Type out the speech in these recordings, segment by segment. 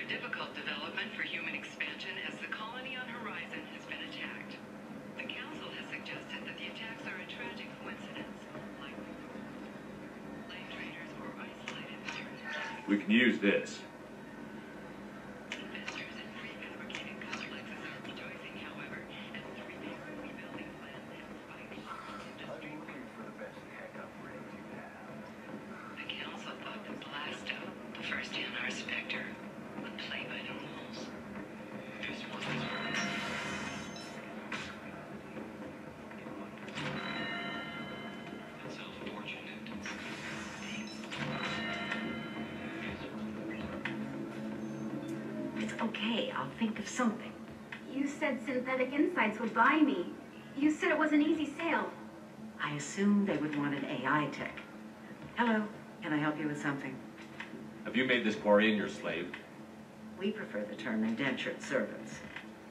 Another difficult development for human expansion as the colony on Horizon has been attacked. The Council has suggested that the attacks are a tragic coincidence, like slave traders or isolated terrorists. We can use this. Investors in prefabricated complexes are rejoicing, however, as the rebuilding plan has spiked industry. The Council thought the blast of the first NR Spectre would play by the rules. This one is That's unfortunate. It's okay. I'll think of something. You said Synthetic Insights would buy me. You said it was an easy sale. I assumed they would want an AI tech. Hello. Can I help you with something? Have you made this Quarian your slave? We prefer the term indentured servants.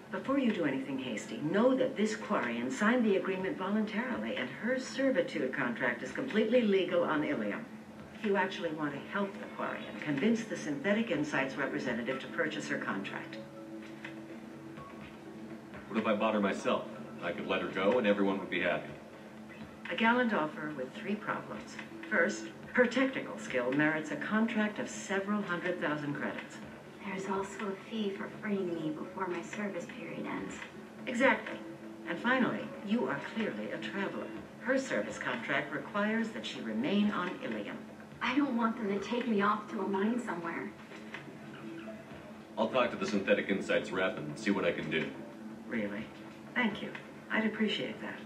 Before you do anything hasty, know that this Quarian signed the agreement voluntarily, and her servitude contract is completely legal on Ilium. If you actually want to help the Quarian, convince the Synthetic Insights representative to purchase her contract. What if I bought her myself? I could let her go and everyone would be happy. A gallant offer with 3 problems. First, her technical skill merits a contract of several 100,000 credits. There's also a fee for freeing me before my service period ends. Exactly. And finally, you are clearly a traveler. Her service contract requires that she remain on Ilium. I don't want them to take me off to a mine somewhere. I'll talk to the Synthetic Insights rep and see what I can do. Really? Thank you. I'd appreciate that.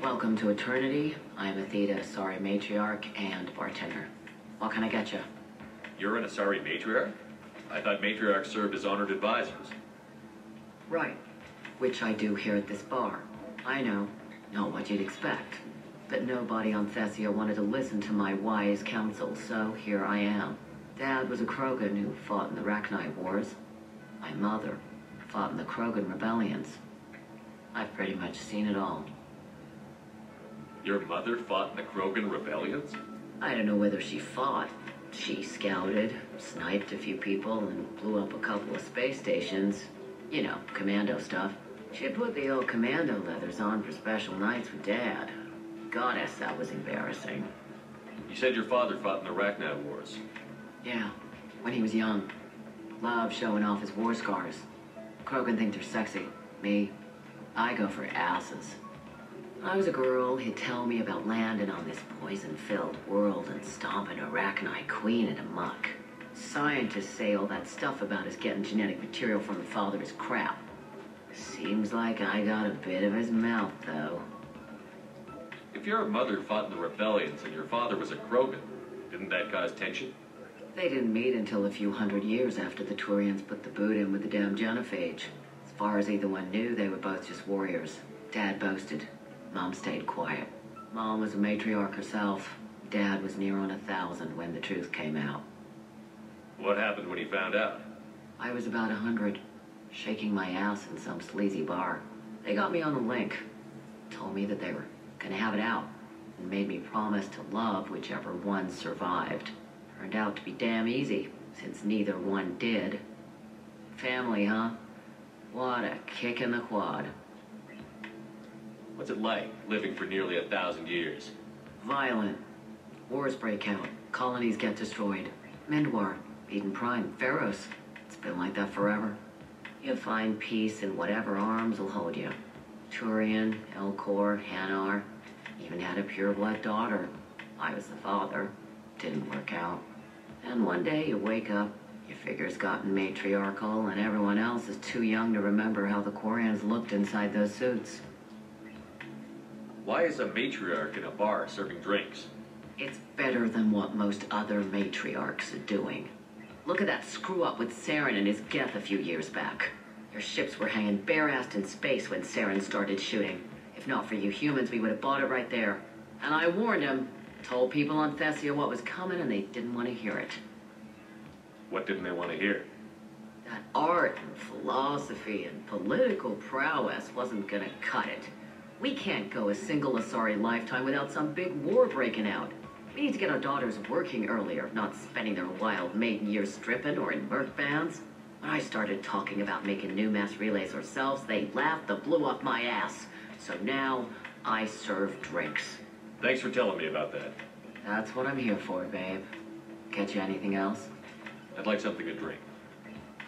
Welcome to Eternity. I'm a Theta Asari matriarch and bartender. What can I get you? You're an Asari matriarch? I thought matriarchs served as honored advisors. Right. Which I do here at this bar. I know. Not what you'd expect. But nobody on Thessia wanted to listen to my wise counsel, so here I am. Dad was a Krogan who fought in the Rachni Wars. My mother fought in the Krogan rebellions. I've pretty much seen it all. Your mother fought in the Krogan rebellions? I don't know whether she fought. She scouted, sniped a few people, and blew up a couple of space stations. You know, commando stuff. She put the old commando leathers on for special nights with Dad. Goddess, that was embarrassing. You said your father fought in the Rachni Wars. Yeah, when he was young. Loved showing off his war scars. Krogan think they're sexy. Me, I go for asses. I was a girl, he'd tell me about landing on this poison-filled world and stomping a Rachni queen in a muck. Scientists say all that stuff about us getting genetic material from the father is crap. Seems like I got a bit of his mouth, though. If your mother fought in the rebellions and your father was a Krogan, didn't that cause tension? They didn't meet until a few hundred years after the Turians put the boot in with the damn genophage. As far as either one knew, they were both just warriors. Dad boasted. Mom stayed quiet. Mom was a matriarch herself. Dad was near on 1,000 when the truth came out. What happened when he found out? I was about 100, shaking my ass in some sleazy bar. They got me on the link. Told me that they were gonna have it out, and made me promise to love whichever one survived. Turned out to be damn easy, since neither one did. Family, huh? What a kick in the quad. What's it like, living for nearly 1,000 years? Violent. Wars break out. Colonies get destroyed. Mindwar, Eden Prime, Pharaohs. It's been like that forever. You find peace in whatever arms will hold you. Turian, Elcor, Hanar. Even had a pure-blood daughter. I was the father. Didn't work out. And one day you wake up, your figure's gotten matriarchal, and everyone else is too young to remember how the Quarians looked inside those suits. Why is a matriarch in a bar serving drinks? It's better than what most other matriarchs are doing. Look at that screw-up with Saren and his Geth a few years back. Their ships were hanging bare-assed in space when Saren started shooting. If not for you humans, we would have bought it right there. And I warned him. Told people on Thessia what was coming, and they didn't want to hear it. What didn't they want to hear? That art and philosophy and political prowess wasn't gonna cut it. We can't go a single Asari lifetime without some big war breaking out. We need to get our daughters working earlier, not spending their wild maiden years stripping or in merc bands. When I started talking about making new mass relays ourselves, they laughed the blue off my ass. So now, I serve drinks. Thanks for telling me about that. That's what I'm here for, babe. Catch you anything else? I'd like something to drink.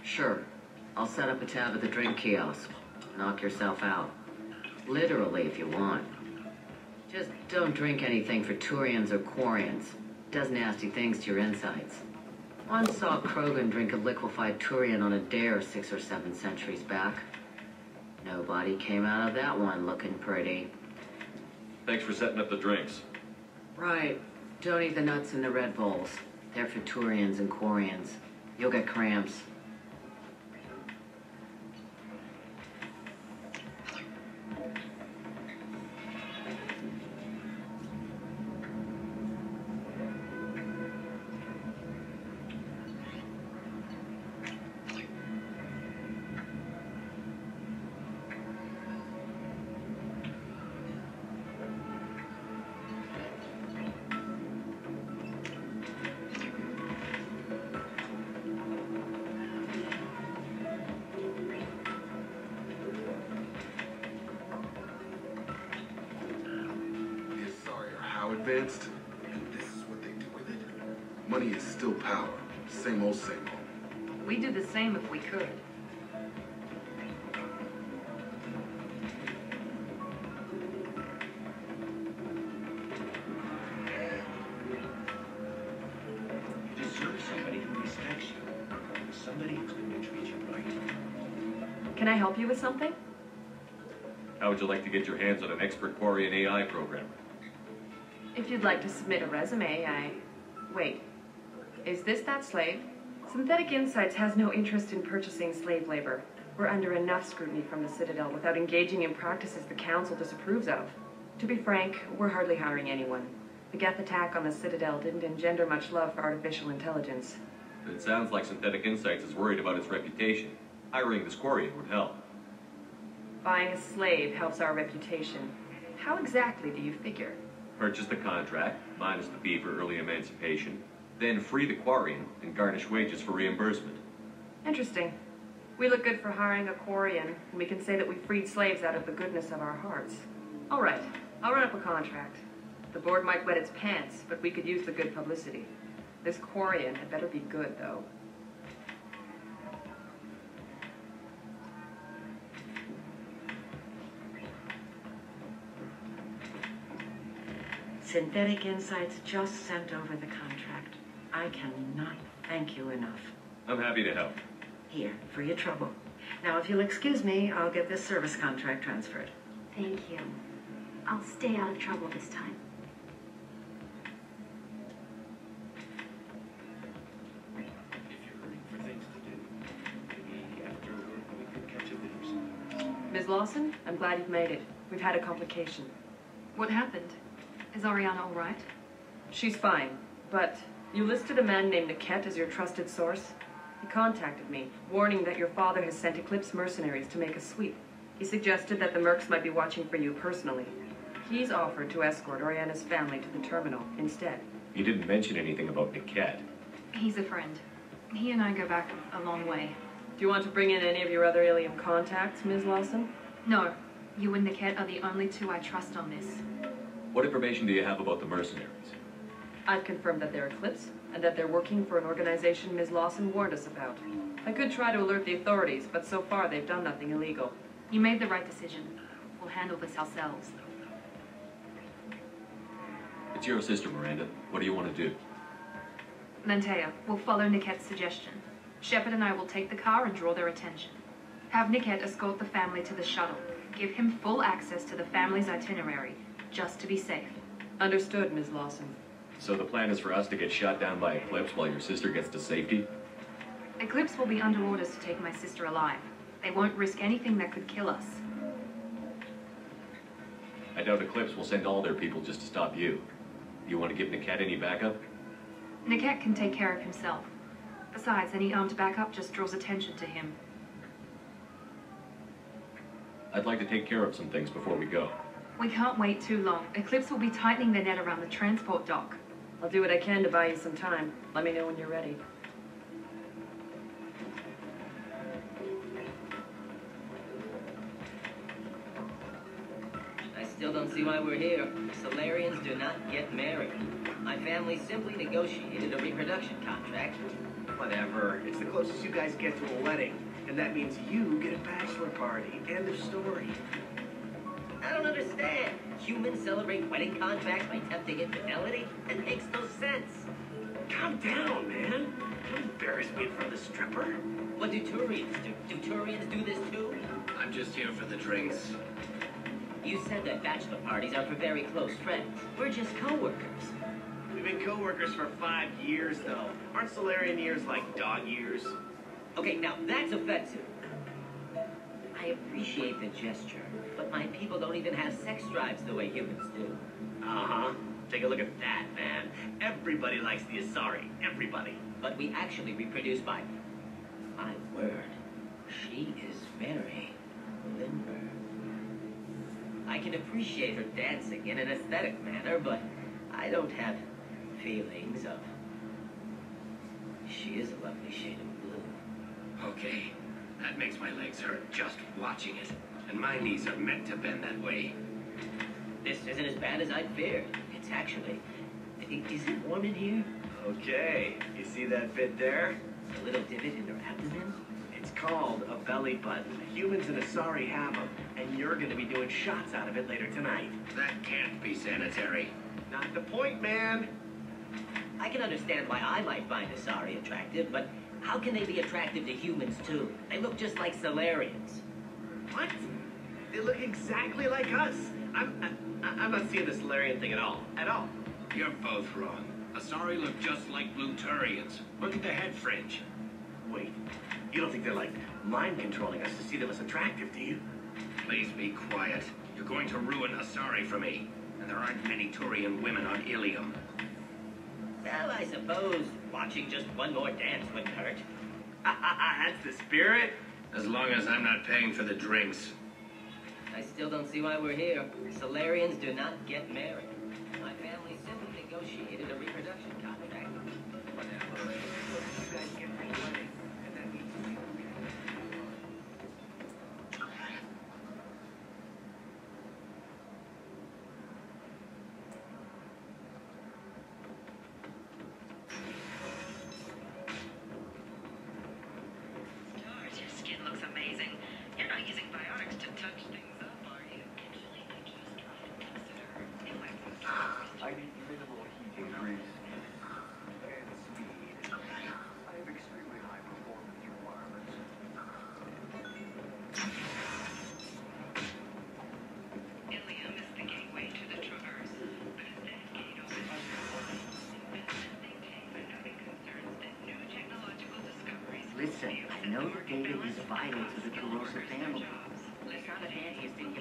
Sure. I'll set up a tab at the drink kiosk. Knock yourself out. Literally, if you want. Just don't drink anything for Turians or Quarians. Does nasty things to your insides. Once saw Krogan drink a liquefied Turian on a dare 6 or 7 centuries back. Nobody came out of that one looking pretty. Thanks for setting up the drinks. Right. Don't eat the nuts in the Red Bulls. They're for Turians and Quarians. You'll get cramps. Advanced, and this is what they do with it. Money is still power. Same old, same old. We'd do the same if we could. You deserve somebody who respects you. Somebody who's going to treat you right. Can I help you with something? How would you like to get your hands on an expert Quarian AI programmer? If you'd like to submit a resume, Wait. Is this that slave? Synthetic Insights has no interest in purchasing slave labor. We're under enough scrutiny from the Citadel without engaging in practices the Council disapproves of. To be frank, we're hardly hiring anyone. The Geth attack on the Citadel didn't engender much love for artificial intelligence. It sounds like Synthetic Insights is worried about its reputation. Hiring this Quarian would help. Buying a slave helps our reputation. How exactly do you figure? Purchase the contract, minus the fee for early emancipation, then free the Quarian and garnish wages for reimbursement. Interesting. We look good for hiring a Quarian, and we can say that we freed slaves out of the goodness of our hearts. All right, I'll run up a contract. The board might wet its pants, but we could use the good publicity. This Quarian had better be good, though. Synthetic Insights just sent over the contract. I cannot thank you enough. I'm happy to help. Here, for your trouble. Now, if you'll excuse me, I'll get this service contract transferred. Thank you. I'll stay out of trouble this time. If you're hurting for things to do, maybe after work we could catch a bit of some. Ms. Lawson, I'm glad you've made it. We've had a complication. What happened? Is Ariana all right? She's fine, but you listed a man named Niket as your trusted source. He contacted me, warning that your father has sent Eclipse mercenaries to make a sweep. He suggested that the mercs might be watching for you personally. He's offered to escort Oriana's family to the terminal instead. You didn't mention anything about Niket. He's a friend. He and I go back a long way. Do you want to bring in any of your other Ilium contacts, Ms. Lawson? No. You and Niket are the only two I trust on this. What information do you have about the mercenaries? I've confirmed that they're Eclipse, and that they're working for an organization Ms. Lawson warned us about. I could try to alert the authorities, but so far they've done nothing illegal. You made the right decision. We'll handle this ourselves. It's your sister, Miranda. What do you want to do? Lantea, we'll follow Niket's suggestion. Shepard and I will take the car and draw their attention. Have Niket escort the family to the shuttle. Give him full access to the family's itinerary, just to be safe. Understood, Ms. Lawson. So the plan is for us to get shot down by Eclipse while your sister gets to safety? Eclipse will be under orders to take my sister alive. They won't risk anything that could kill us. I doubt Eclipse will send all their people just to stop you. You want to give Niket any backup? Niket can take care of himself. Besides, any armed backup just draws attention to him. I'd like to take care of some things before we go. We can't wait too long. Eclipse will be tightening the net around the transport dock. I'll do what I can to buy you some time. Let me know when you're ready. I still don't see why we're here. Solarians do not get married. My family simply negotiated a reproduction contract. Whatever. It's the closest you guys get to a wedding. And that means you get a bachelor party. End of story. I don't understand. Humans celebrate wedding contracts by tempting infidelity? That makes no sense. Calm down, man. Don't embarrass me in front of the stripper. What do Turians do? Do Turians do this too? I'm just here for the drinks. You said that bachelor parties are for very close friends. We're just co-workers. We've been co-workers for 5 years, though. Aren't Solarian years like dog years? Okay, now that's offensive. I appreciate the gesture, but my people don't even have sex drives the way humans do. Uh-huh. Take a look at that, man. Everybody likes the Asari. Everybody. But we actually reproduce by... My word. She is very limber. I can appreciate her dancing in an aesthetic manner, but I don't have feelings of... She is a lovely shade of blue. Okay. That makes my legs hurt just watching it. And my knees are meant to bend that way. This isn't as bad as I'd feared. It's actually... Is it warm in here? Okay. You see that bit there? A little divot in her abdomen? It's called a belly button. Humans and Asari have them, and you're gonna be doing shots out of it later tonight. That can't be sanitary. Not the point, man. I can understand why I might find Asari attractive, but how can they be attractive to humans, too? They look just like Solarians. What? They look exactly like us. I'm not seeing the Solarian thing at all. At all. You're both wrong. Asari look just like Blue Turians. Look at the head fringe. Wait, you don't think they're like mind controlling us to see them as attractive, do you? Please be quiet. You're going to ruin Asari for me. And there aren't many Turian women on Ilium. Well, I suppose watching just one more dance wouldn't hurt. That's the spirit. As long as I'm not paying for the drinks. I still don't see why we're here. Solarians do not get married. My family simply negotiated a reproduction contract. Whatever. You guys get me wedding, and that means you. George, your skin looks amazing. You're not using biotics to touch things up, are you? Actually, I just consider it might be I need minimal heat increase and speed. I have extremely high performance requirements. Ilium is the gateway to the Traverse, but as that gate opens, investment think tanks are noting concerns that new technological discoveries Listen, I know that data is vital to the corrosive family. It's not a dandy thing.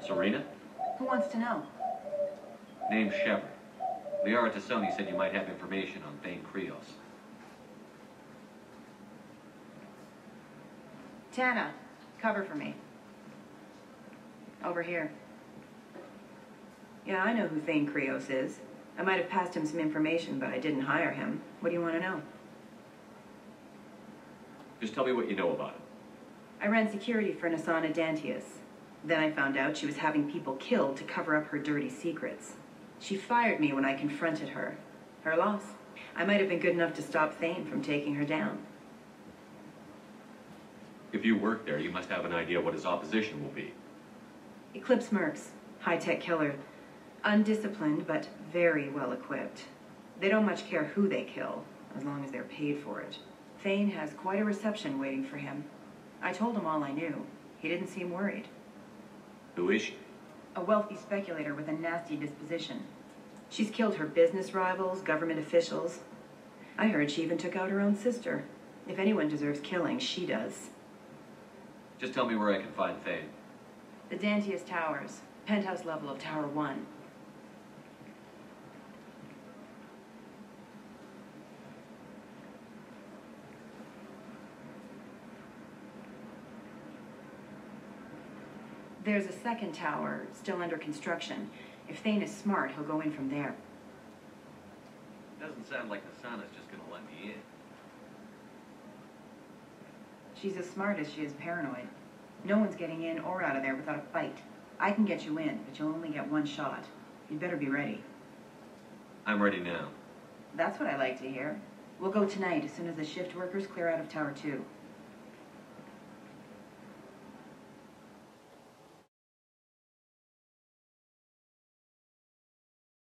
Serena? Who wants to know? Name's Shepard. Liara Tassoni said you might have information on Thane Krios. Tana, cover for me. Over here. Yeah, I know who Thane Krios is. I might have passed him some information, but I didn't hire him. What do you want to know? Just tell me what you know about him. I ran security for Nasana Dantius. Then I found out she was having people killed to cover up her dirty secrets. She fired me when I confronted her. Her loss. I might have been good enough to stop Thane from taking her down. If you work there, you must have an idea what his opposition will be. Eclipse mercs. High-tech killer. Undisciplined, but very well equipped. They don't much care who they kill, as long as they're paid for it. Thane has quite a reception waiting for him. I told him all I knew. He didn't seem worried. Who is she? A wealthy speculator with a nasty disposition. She's killed her business rivals, government officials. I heard she even took out her own sister. If anyone deserves killing, she does. Just tell me where I can find Thane. The Dantius Towers. Penthouse level of Tower 1. There's a second tower still under construction. If Thane is smart, he'll go in from there. Doesn't sound like Hasana's just gonna let me in. She's as smart as she is paranoid. No one's getting in or out of there without a fight. I can get you in, but you'll only get one shot. You'd better be ready. I'm ready now. That's what I like to hear. We'll go tonight as soon as the shift workers clear out of Tower 2.